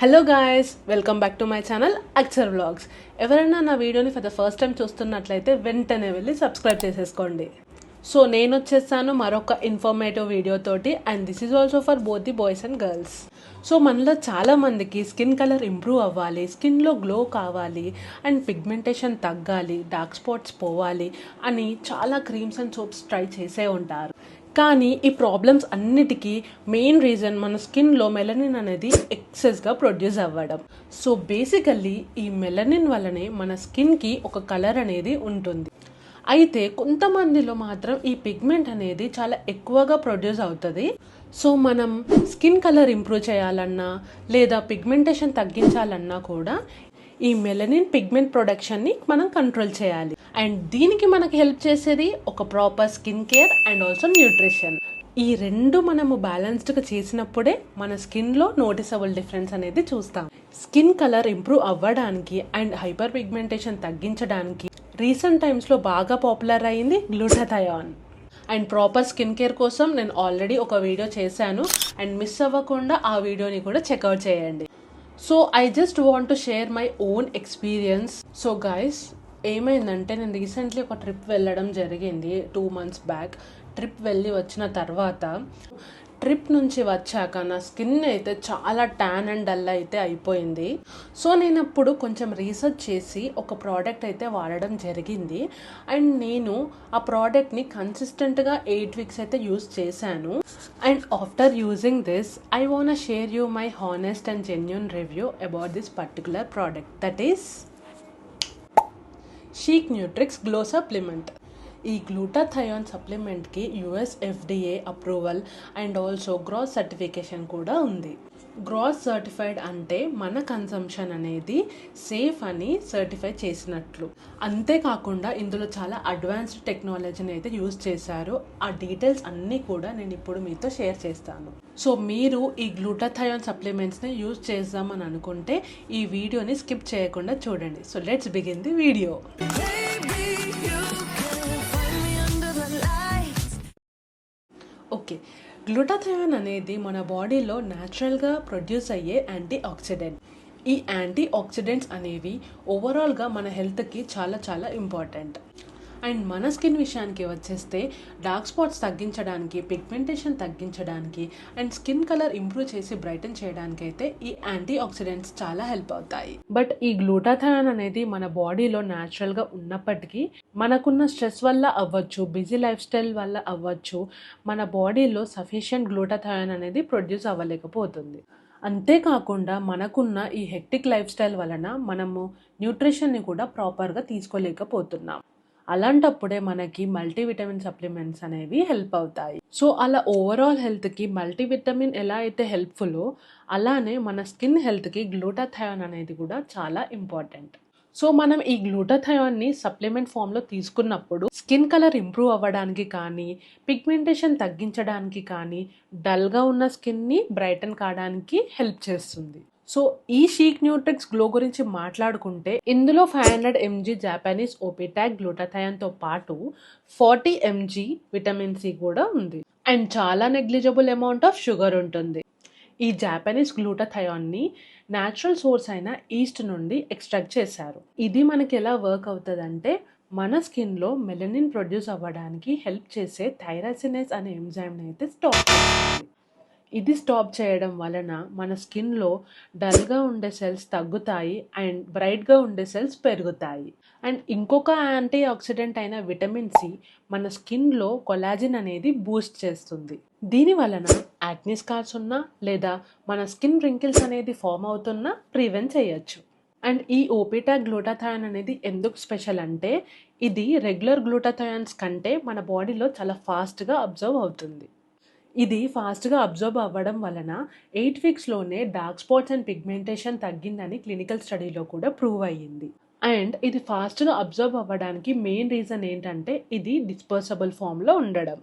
Hello guys, welcome back to my channel Akshar vlogs. ఎవరైనా నా వీడియోని ఫర్ ద ఫస్ట్ టైం చూస్తున్నట్లయితే వెంటనే వెళ్ళి సబ్స్క్రైబ్ చేసేసుకోండి. సో నేను వచ్చేసాను మరొక ఇన్ఫర్మేటివ్ వీడియోతోటి, and this is also for both the boys and girls. So మనలో చాలామందికి స్కిన్ కలర్ ఇంప్రూవ్ అవ్వాలి, స్కిన్లో గ్లో కావాలి, అండ్ పిగ్మెంటేషన్ తగ్గాలి, డార్క్ స్పాట్స్ పోవాలి అని చాలా క్రీమ్స్ అండ్ సోప్స్ ట్రై చేసే ఉంటారు. కానీ ఈ ప్రాబ్లమ్స్ అన్నిటికీ మెయిన్ రీజన్ మన స్కిన్లో మెలనిన్ అనేది ఎక్సెస్గా ప్రొడ్యూస్ అవ్వడం. సో బేసికల్లీ ఈ మెలనిన్ వల్లనే మన స్కిన్కి ఒక కలర్ అనేది ఉంటుంది. అయితే కొంతమందిలో మాత్రం ఈ పిగ్మెంట్ అనేది చాలా ఎక్కువగా ప్రొడ్యూస్ అవుతుంది. సో మనం స్కిన్ కలర్ ఇంప్రూవ్ చేయాలన్నా లేదా పిగ్మెంటేషన్ తగ్గించాలన్నా కూడా ఈ మెలనిన్ పిగ్మెంట్ ప్రొడక్షన్ని మనం కంట్రోల్ చేయాలి. అండ్ దీనికి మనకి హెల్ప్ చేసేది ఒక proper skin care and also nutrition. ఈ రెండు మనము బ్యాలెన్స్డ్గా చేసినప్పుడే మన స్కిన్లో నోటిసబుల్ డిఫరెన్స్ అనేది చూస్తాం. స్కిన్ కలర్ ఇంప్రూవ్ అవ్వడానికి అండ్ హైపర్ పిగ్మెంటేషన్ తగ్గించడానికి రీసెంట్ టైమ్స్లో బాగా పాపులర్ అయింది glutathione. And proper skin care కోసం నేను ఆల్రెడీ ఒక వీడియో చేశాను, అండ్ మిస్ అవ్వకుండా ఆ వీడియోని కూడా చెక్అవుట్ చేయండి. So I just want to share my own experience. So guys, ఏమైందంటే నేను రీసెంట్లీ ఒక ట్రిప్ వెళ్ళడం జరిగింది 2 months బ్యాక్. ట్రిప్ వెళ్ళి వచ్చిన తర్వాత ట్రిప్ నుంచి వచ్చాక నా స్కిన్ అయితే చాలా ట్యాన్ అండ్ డల్ అయితే అయిపోయింది. సో నేను అప్పుడు కొంచెం రీసెర్చ్ చేసి ఒక ప్రోడక్ట్ అయితే వాడడం జరిగింది. అండ్ నేను ఆ ప్రోడక్ట్ని కన్సిస్టెంట్గా 8 weeks అయితే యూజ్ చేశాను. And after using this I want share you my honest and genuine review about this particular product, that is Sheek Nutrix glow supplement. ఈ గ్లూటాథయాన్ సప్లిమెంట్కి US FDA approval and also GRAS certification కూడా ఉంది. Gross certified అంటే మన consumption అనేది safe అని certify చేసినట్లు. అంతేకాకుండా ఇందులో చాలా అడ్వాన్స్డ్ టెక్నాలజీని అయితే యూజ్ చేశారు. ఆ డీటెయిల్స్ అన్నీ కూడా నేను ఇప్పుడు మీతో షేర్ చేస్తాను. సో మీరు ఈ గ్లూటాథయాన్ సప్లిమెంట్స్ని యూజ్ చేద్దామని అనుకుంటే ఈ వీడియోని స్కిప్ చేయకుండా చూడండి. So let's begin the video. Okay, glutathione అనేది మన బాడీలో న్యాచురల్గా ప్రొడ్యూస్ అయ్యే యాంటీ ఆక్సిడెంట్. ఈ యాంటీ ఆక్సిడెంట్స్ అనేవి ఓవరాల్గా మన హెల్త్కి చాలా చాలా ఇంపార్టెంట్. అండ్ మన స్కిన్ విషయానికి వచ్చేస్తే డార్క్ స్పాట్స్ తగ్గించడానికి, పిగ్మెంటేషన్ తగ్గించడానికి అండ్ స్కిన్ కలర్ ఇంప్రూవ్ చేసి బ్రైటన్ చేయడానికి అయితే ఈ యాంటీ ఆక్సిడెంట్స్ చాలా హెల్ప్ అవుతాయి. బట్ ఈ గ్లూటాథయాన్ అనేది మన బాడీలో న్యాచురల్గా ఉన్నప్పటికీ మనకున్న స్ట్రెస్ వల్ల అవ్వచ్చు, బిజీ లైఫ్ స్టైల్ వల్ల అవ్వచ్చు, మన బాడీలో సఫిషియంట్ గ్లూటాథయాన్ అనేది ప్రొడ్యూస్ అవ్వలేకపోతుంది. అంతేకాకుండా మనకున్న ఈ హెక్టిక్ లైఫ్ స్టైల్ వలన మనము న్యూట్రిషన్ని కూడా ప్రాపర్గా తీసుకోలేకపోతున్నాం. అలాంటప్పుడే మనకి మల్టీవిటమిన్ సప్లిమెంట్స్ అనేవి హెల్ప్ అవుతాయి. సో అలా ఓవరాల్ హెల్త్కి మల్టీవిటమిన్ ఎలా అయితే హెల్ప్ఫుల్లో, అలానే మన స్కిన్ హెల్త్కి గ్లూటాథయాన్ అనేది కూడా చాలా ఇంపార్టెంట్. సో మనం ఈ గ్లూటాథయాన్ని సప్లిమెంట్ ఫామ్లో తీసుకున్నప్పుడు స్కిన్ కలర్ ఇంప్రూవ్ అవ్వడానికి కానీ, పిగ్మెంటేషన్ తగ్గించడానికి కానీ, డల్గా ఉన్న స్కిన్ని బ్రైటన్ కావడానికి హెల్ప్ చేస్తుంది. సో ఈ షీక్ న్యూట్రిక్స్ గ్లో గురించి మాట్లాడుకుంటే ఇందులో 500 mg జాపనీస్ ఓపిటాక్ గ్లూటాథయాన్తో పాటు 40 mg విటమిన్ సి కూడా ఉంది. అండ్ చాలా నెగ్లిజిబుల్ అమౌంట్ ఆఫ్ షుగర్ ఉంటుంది. ఈ జాపనీస్ గ్లూటాథయాన్ని న్యాచురల్ సోర్స్ అయిన ఈస్ట్ నుండి ఎక్స్ట్రాక్ట్ చేశారు. ఇది మనకి ఎలా వర్క్ అవుతుందంటే, మన స్కిన్లో మెలనిన్ ప్రొడ్యూస్ అవ్వడానికి హెల్ప్ చేసే థైరాసినేస్ అనే ఎంజైమ్ని అయితే స్టాప్ చేస్తుంది. ఇది స్టాప్ చేయడం వలన మన స్కిన్లో డల్గా ఉండే సెల్స్ తగ్గుతాయి అండ్ బ్రైట్గా ఉండే సెల్స్ పెరుగుతాయి. అండ్ ఇంకొక యాంటీ ఆక్సిడెంట్ అయిన విటమిన్ సి మన స్కిన్లో కొలాజిన్ అనేది బూస్ట్ చేస్తుంది. దీని వలన యాక్నీ స్కార్స్ ఉన్నా లేదా మన స్కిన్ రింకిల్స్ అనేది ఫామ్ అవుతున్నా ప్రివెంట్ చేయొచ్చు. అండ్ ఈ ఓపిటాక్ గ్లూటాథయాన్ అనేది ఎందుకు స్పెషల్ అంటే, ఇది రెగ్యులర్ గ్లూటాథయాన్స్ కంటే మన బాడీలో చాలా ఫాస్ట్గా అబ్జర్వ్ అవుతుంది. ఇది ఫాస్ట్గా అబ్జర్వ్ అవ్వడం వలన 8 weeksలోనే డార్క్ స్పాట్స్ అండ్ పిగ్మెంటేషన్ తగ్గిందని క్లినికల్ స్టడీలో కూడా ప్రూవ్ అయ్యింది. అండ్ ఇది ఫాస్ట్గా అబ్జర్వ్ అవ్వడానికి మెయిన్ రీజన్ ఏంటంటే ఇది డిస్పర్సబుల్ ఫామ్లో ఉండడం.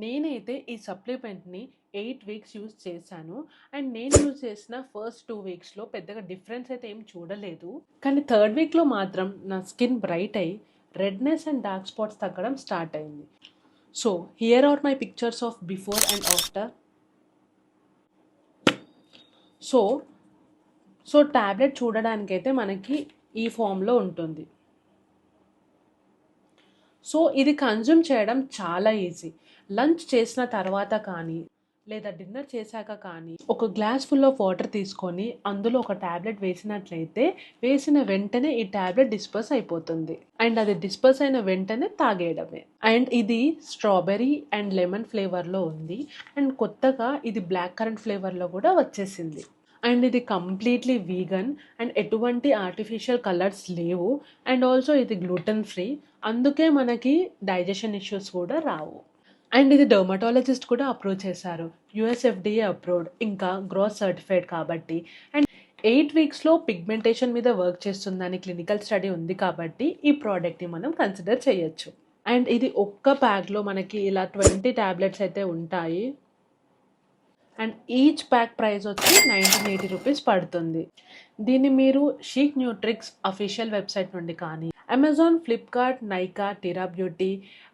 నేనైతే ఈ సప్లిమెంట్ని 8 weeks యూజ్ చేశాను. అండ్ నేను యూజ్ చేసిన ఫస్ట్ 2 weeksలో పెద్దగా డిఫరెన్స్ అయితే ఏం చూడలేదు. కానీ 3rd weekలో మాత్రం నా స్కిన్ బ్రైట్ అయ్యి రెడ్నెస్ అండ్ డార్క్ స్పాట్స్ తగ్గడం స్టార్ట్ అయింది. So here are my pictures of before and after. So so tablet చూడడానికైతే మనకి ఈ ఫామ్లో ఉంటుంది. సో ఇది కన్జ్యూమ్ చేయడం చాలా ఈజీ. లంచ్ చేసిన తర్వాత కానీ లేదా డిన్నర్ చేశాక కానీ ఒక గ్లాస్ ఫుల్ ఆఫ్ వాటర్ తీసుకొని అందులో ఒక ట్యాబ్లెట్ వేసినట్లయితే వేసిన వెంటనే ఈ ట్యాబ్లెట్ డిస్పర్స్ అయిపోతుంది. అండ్ అది డిస్పర్స్ అయిన వెంటనే తాగేయడమే. అండ్ ఇది స్ట్రాబెర్రీ అండ్ లెమన్ ఫ్లేవర్లో ఉంది. అండ్ కొత్తగా ఇది బ్లాక్ కరెంట్ ఫ్లేవర్లో కూడా వచ్చేసింది. అండ్ ఇది కంప్లీట్లీ వీగన్ అండ్ ఎటువంటి ఆర్టిఫిషియల్ కలర్స్ లేవు. అండ్ ఆల్సో ఇది గ్లూటెన్ ఫ్రీ, అందుకే మనకి డైజెషన్ ఇష్యూస్ కూడా రావు. అండ్ ఇది డర్మటాలజిస్ట్ కూడా అప్రూవ్ చేశారు, యుఎస్ఎఫ్డిఏ అప్రూవ్డ్, ఇంకా గ్రోత్ సర్టిఫైడ్ కాబట్టి. అండ్ 8 వీక్స్లో పిగ్మెంటేషన్ మీద వర్క్ చేస్తుందని క్లినికల్ స్టడీ ఉంది కాబట్టి ఈ ప్రోడక్ట్ని మనం కన్సిడర్ చేయొచ్చు. అండ్ ఇది ఒక్క ప్యాక్లో మనకి ఇలా 20 ట్యాబ్లెట్స్ అయితే ఉంటాయి. అండ్ ఈచ్ ప్యాక్ ప్రైస్ వచ్చి 1980 రూపీస్ పడుతుంది. దీన్ని మీరు షీక్ న్యూట్రిక్స్ అఫీషియల్ వెబ్సైట్ నుండి కానీ Amazon, Flipkart, Nykaa, Tira beauty,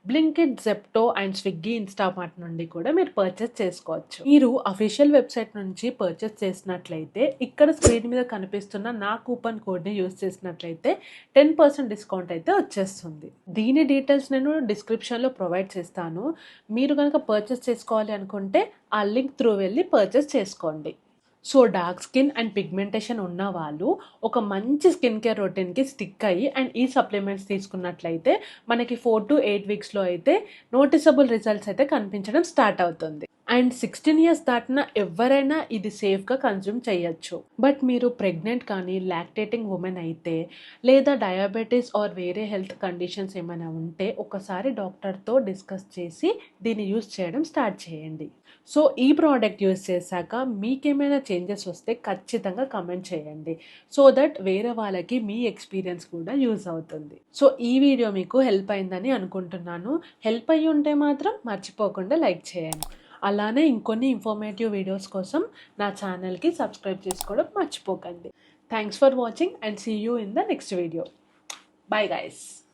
Blinkit, Zepto and Swiggy, Instamart నుండి కూడా మీరు పర్చేస్ చేసుకోవచ్చు. మీరు అఫీషియల్ వెబ్సైట్ నుంచి పర్చేస్ చేసినట్లయితే ఇక్కడ స్క్రీన్ మీద కనిపిస్తున్న నా కూపన్ కోడ్ని యూజ్ చేసినట్లయితే 10% డిస్కౌంట్ అయితే వచ్చేస్తుంది. దీని డీటెయిల్స్ నేను డిస్క్రిప్షన్లో ప్రొవైడ్ చేస్తాను. మీరు కనుక పర్చేస్ చేసుకోవాలి అనుకుంటే ఆ లింక్ త్రూ వెళ్ళి పర్చేస్ చేసుకోండి. So dark skin and pigmentation ఉన్న వాళ్ళు ఒక మంచి స్కిన్ కేర్ రొటీన్కి స్టిక్ అయ్యి అండ్ ఈ సప్లిమెంట్స్ తీసుకున్నట్లయితే మనకి 4 to 8 వీక్స్లో అయితే నోటిసబుల్ రిజల్ట్స్ అయితే కనిపించడం స్టార్ట్ అవుతుంది. అండ్ 16 ఇయర్స్ దాటిన ఎవరైనా ఇది సేఫ్గా కన్జ్యూమ్ చేయొచ్చు. బట్ మీరు ప్రెగ్నెంట్ కానీ లాక్టేటింగ్ ఉమెన్ అయితే లేదా డయాబెటీస్ ఆర్ వేరే హెల్త్ కండిషన్స్ ఏమైనా ఉంటే ఒకసారి డాక్టర్తో డిస్కస్ చేసి దీన్ని యూస్ చేయడం స్టార్ట్ చేయండి. సో ఈ ప్రోడక్ట్ యూస్ చేశాక మీకేమైనా చేంజెస్ వస్తే ఖచ్చితంగా కమెంట్ చేయండి, సో దట్ వేరే వాళ్ళకి మీ ఎక్స్పీరియన్స్ కూడా యూజ్ అవుతుంది. సో ఈ వీడియో మీకు హెల్ప్ అయిందని అనుకుంటున్నాను. హెల్ప్ అయ్యి ఉంటే మాత్రం మర్చిపోకుండా లైక్ చేయండి. అలానే ఇంకొన్ని ఇన్ఫర్మేటివ్ వీడియోస్ కోసం నా ఛానల్కి సబ్స్క్రైబ్ చేసుకోవడం మర్చిపోకండి. Thanks for watching and see you in the next video. Bye guys.